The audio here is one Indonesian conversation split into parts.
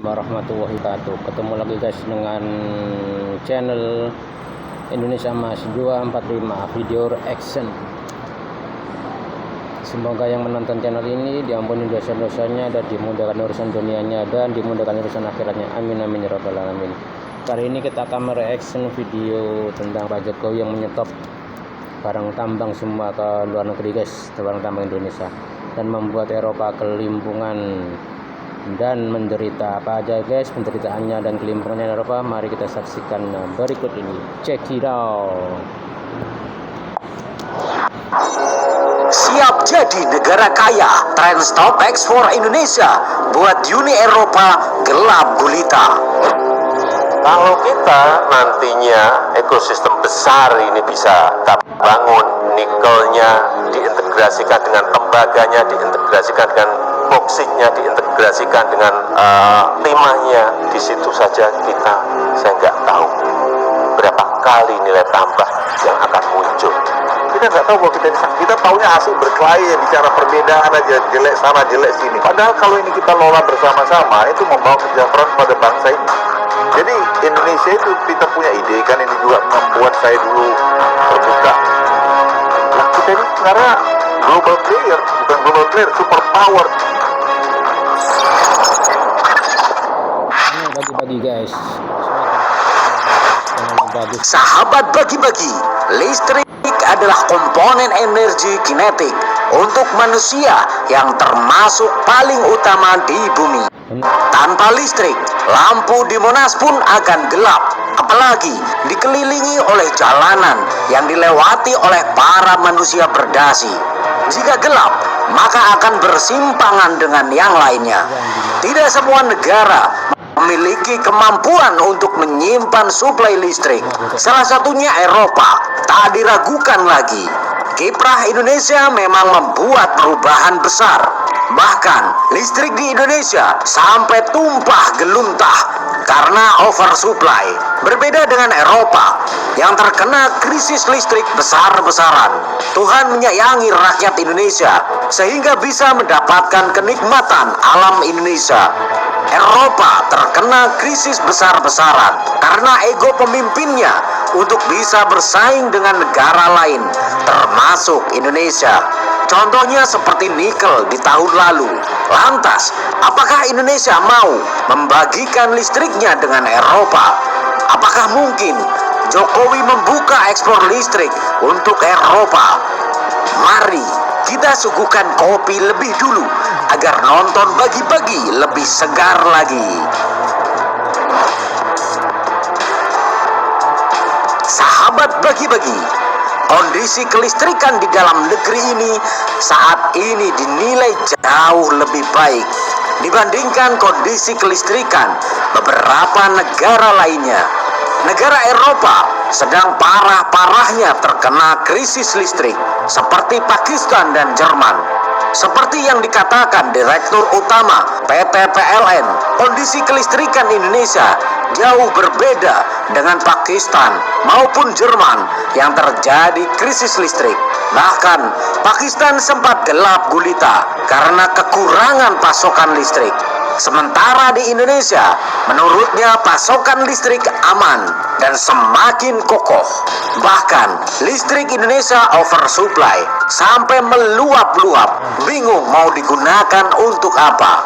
warahmatullahi wabarakatuh. Ketemu lagi guys dengan channel Indonesia Mas 245 video reaction. Semoga yang menonton channel ini diampuni dosa-dosanya dan dimudahkan urusan dunianya dan dimudahkan urusan akhiratnya. Amin amin ya rabbal alamin. Kali ini kita akan mereaction video tentang Pak Jokowi yang menyetop barang tambang semua ke luar negeri guys, barang tambang Indonesia, dan membuat Eropa kelimpungan dan menderita. Apa aja guys penderitaannya dan kelimpungannya Eropa? Mari kita saksikan berikut ini. Check it out. Siap jadi negara kaya, tren stop ekspor Indonesia buat Uni Eropa gelap gulita. Kalau kita nantinya ekosistem besar ini bisa bangun, nikelnya diintegrasikan dengan tembaganya, diintegrasikan dengan boksitnya, diintegrasikan dengan timahnya, di situ saja saya nggak tahu berapa kali nilai tambah yang akan muncul. Kita nggak tahu bahwa kita tahunya hasil berkelahi, bicara perbedaan aja, jelek sana jelek sini. Padahal kalau ini kita lola bersama-sama, itu membawa kesejahteraan pada bangsa ini. Jadi Indonesia itu kita punya ide, kan ini juga membuat saya dulu terbuka. Nah, kita ini sebenarnya global player, bukan global player, super power. Ini bagi-bagi guys. Sahabat bagi-bagi, listrik adalah komponen energi kinetik untuk manusia yang termasuk paling utama di bumi. Tanpa listrik, lampu di Monas pun akan gelap, apalagi dikelilingi oleh jalanan yang dilewati oleh para manusia berdasi. Jika gelap, maka akan bersimpangan dengan yang lainnya. Tidak semua negara memiliki kemampuan untuk menyimpan suplai listrik. Salah satunya Eropa. Tak diragukan lagi, kiprah Indonesia memang membuat perubahan besar. Bahkan listrik di Indonesia sampai tumpah geluntah karena oversupply. Berbeda dengan Eropa yang terkena krisis listrik besar-besaran. Tuhan menyayangi rakyat Indonesia sehingga bisa mendapatkan kenikmatan alam Indonesia. Eropa terkena krisis besar-besaran karena ego pemimpinnya untuk bisa bersaing dengan negara lain, termasuk Indonesia. Contohnya seperti nikel di tahun lalu. Lantas, apakah Indonesia mau membagikan listriknya dengan Eropa? Apakah mungkin Jokowi membuka ekspor listrik untuk Eropa? Mari kita suguhkan kopi lebih dulu agar nonton bagi-bagi lebih segar lagi. Sahabat bagi-bagi, kondisi kelistrikan di dalam negeri ini saat ini dinilai jauh lebih baik dibandingkan kondisi kelistrikan beberapa negara lainnya. Negara Eropa sedang parah-parahnya terkena krisis listrik seperti Pakistan dan Jerman. Seperti yang dikatakan Direktur Utama PT PLN, kondisi kelistrikan Indonesia jauh berbeda dengan Pakistan maupun Jerman yang terjadi krisis listrik. Bahkan Pakistan sempat gelap gulita karena kekurangan pasokan listrik. Sementara di Indonesia, menurutnya pasokan listrik aman dan semakin kokoh. Bahkan listrik Indonesia oversupply sampai meluap-luap, bingung mau digunakan untuk apa.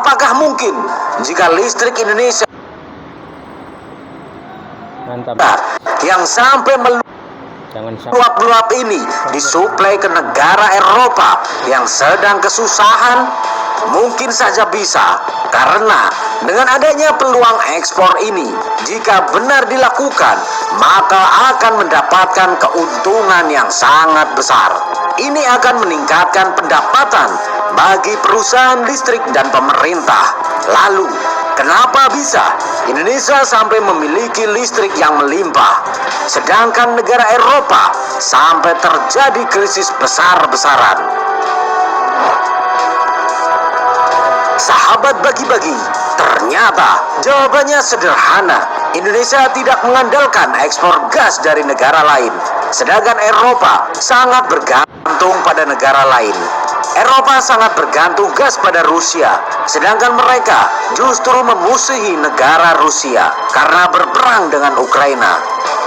Apakah mungkin jika listrik Indonesia yang sampai meluap-luap ini disuplai ke negara Eropa yang sedang kesusahan? Mungkin saja bisa, karena dengan adanya peluang ekspor ini, jika benar dilakukan, maka akan mendapatkan keuntungan yang sangat besar. Ini akan meningkatkan pendapatan bagi perusahaan listrik dan pemerintah. Lalu, kenapa bisa Indonesia sampai memiliki listrik yang melimpah, sedangkan negara Eropa sampai terjadi krisis besar-besaran? Sahabat bagi-bagi, ternyata jawabannya sederhana. Indonesia tidak mengandalkan ekspor gas dari negara lain, sedangkan Eropa sangat bergantung pada negara lain. Eropa sangat bergantung gas pada Rusia, sedangkan mereka justru memusuhi negara Rusia karena berperang dengan Ukraina.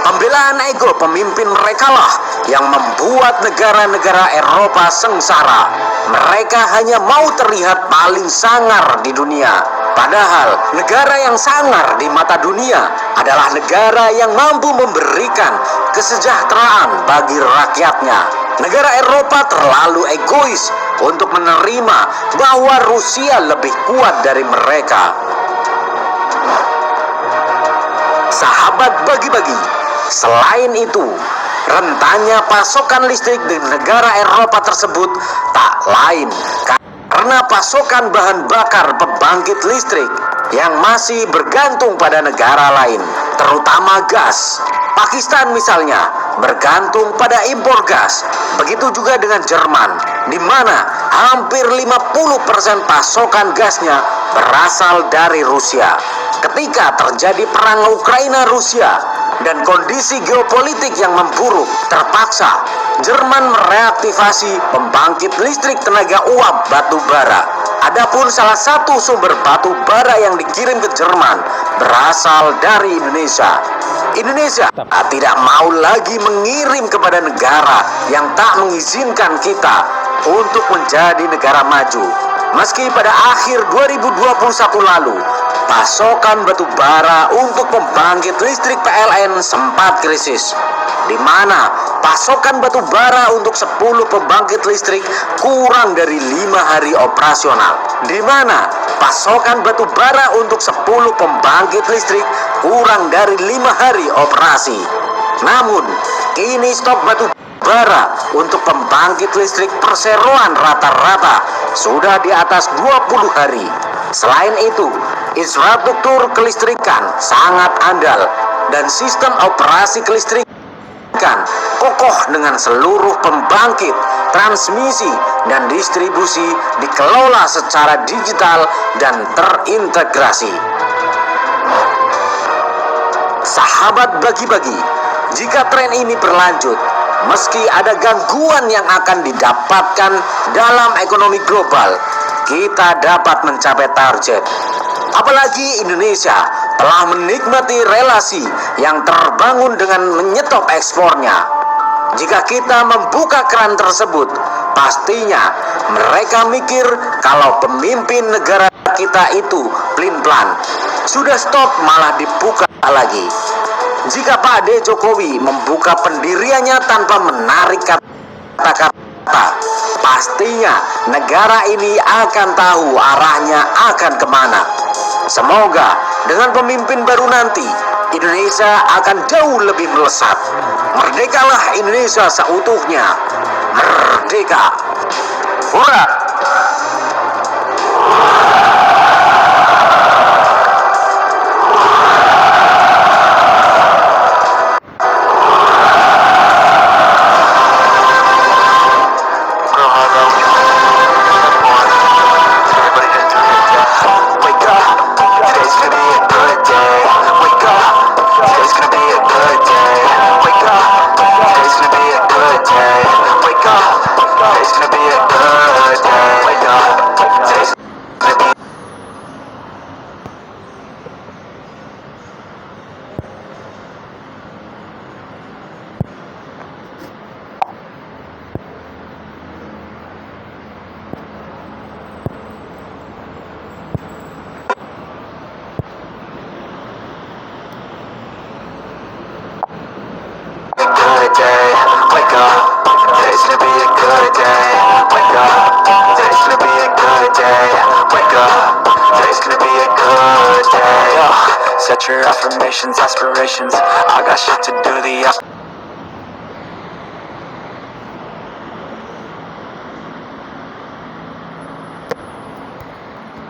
Pembelaan ego pemimpin merekalah yang membuat negara-negara Eropa sengsara. Mereka hanya mau terlihat paling sangar di dunia. Padahal negara yang sangar di mata dunia adalah negara yang mampu memberikan kesejahteraan bagi rakyatnya. Negara Eropa terlalu egois untuk menerima bahwa Rusia lebih kuat dari mereka. Sahabat bagi-bagi, selain itu, rentannya pasokan listrik di negara Eropa tersebut tak lain karena pasokan bahan bakar pembangkit listrik yang masih bergantung pada negara lain, terutama gas. Pakistan misalnya bergantung pada impor gas. Begitu juga dengan Jerman, di mana hampir 50% pasokan gasnya berasal dari Rusia. Ketika terjadi perang Ukraina-Rusia dan kondisi geopolitik yang memburuk, terpaksa Jerman mereaktivasi pembangkit listrik tenaga uap batu bara. Adapun salah satu sumber batu bara yang dikirim ke Jerman berasal dari Indonesia. Indonesia tidak mau lagi mengirim kepada negara yang tak mengizinkan kita untuk menjadi negara maju. Meski pada akhir 2021 lalu, pasokan batu bara untuk pembangkit listrik PLN sempat krisis, di mana pasokan batu bara untuk 10 pembangkit listrik kurang dari 5 hari operasional, di mana pasokan batu bara untuk 10 pembangkit listrik kurang dari 5 hari operasi. Namun, kini stok batu bara untuk pembangkit listrik perseroan rata-rata sudah di atas 20 hari. Selain itu, infrastruktur kelistrikan sangat andal dan sistem operasi kelistrikan kokoh dengan seluruh pembangkit, transmisi, dan distribusi dikelola secara digital dan terintegrasi. Sahabat bagi-bagi, jika tren ini berlanjut, meski ada gangguan yang akan didapatkan dalam ekonomi global, kita dapat mencapai target. Apalagi Indonesia telah menikmati relasi yang terbangun dengan menyetop ekspornya. Jika kita membuka keran tersebut, pastinya mereka mikir kalau pemimpin negara kita itu pelin-pelan. Sudah stop malah dibuka lagi. Jika Pak D. Jokowi membuka pendiriannya tanpa menarik kata-kata, pastinya negara ini akan tahu arahnya akan kemana. Semoga dengan pemimpin baru nanti, Indonesia akan jauh lebih melesat. Merdekalah Indonesia seutuhnya. Merdeka. Hurra! Set your affirmations, aspirations. I got shit to do.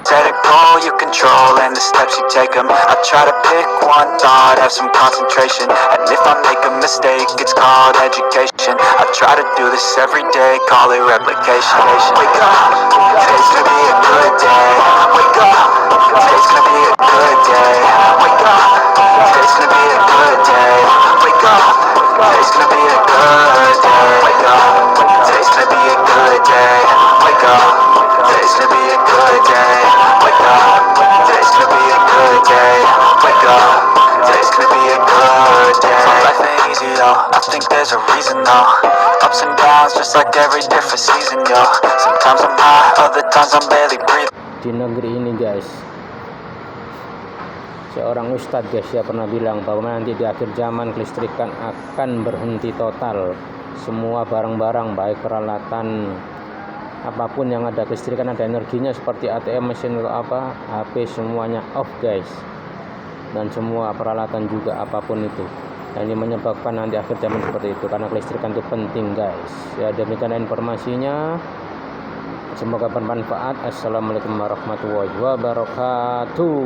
Set a goal you control and the steps you take them. I try to pick one thought, have some concentration. And if I make a mistake, it's called education. I try to do this every day, call it replication. Wake up, today's gonna be a good day. Wake up, today's gonna be a good day. Wake up, today's gonna be a good day. Wake up, today's gonna be a good day. Wake up, today's gonna be a good day. Wake wake up. Today's gonna be a good day. Wake up. Today's gonna be a good day. Wake up. Today's gonna be a good day. Life ain't easy, yo. I think there's a reason, though. Ups and downs, just like every different season, yo. Sometimes I'm high, other times I'm barely breathing. Di negeri ini guys, seorang ustadz guys ya pernah bilang bahwa nanti di akhir zaman kelistrikan akan berhenti total. Semua barang-barang baik peralatan apapun yang ada kelistrikan, ada energinya seperti ATM, mesin atau apa, HP, semuanya off guys. Dan semua peralatan juga apapun itu. Dan ini menyebabkan nanti akhir zaman seperti itu karena kelistrikan itu penting guys. Ya demikian informasinya. Semoga bermanfaat. Assalamualaikum warahmatullahi wabarakatuh.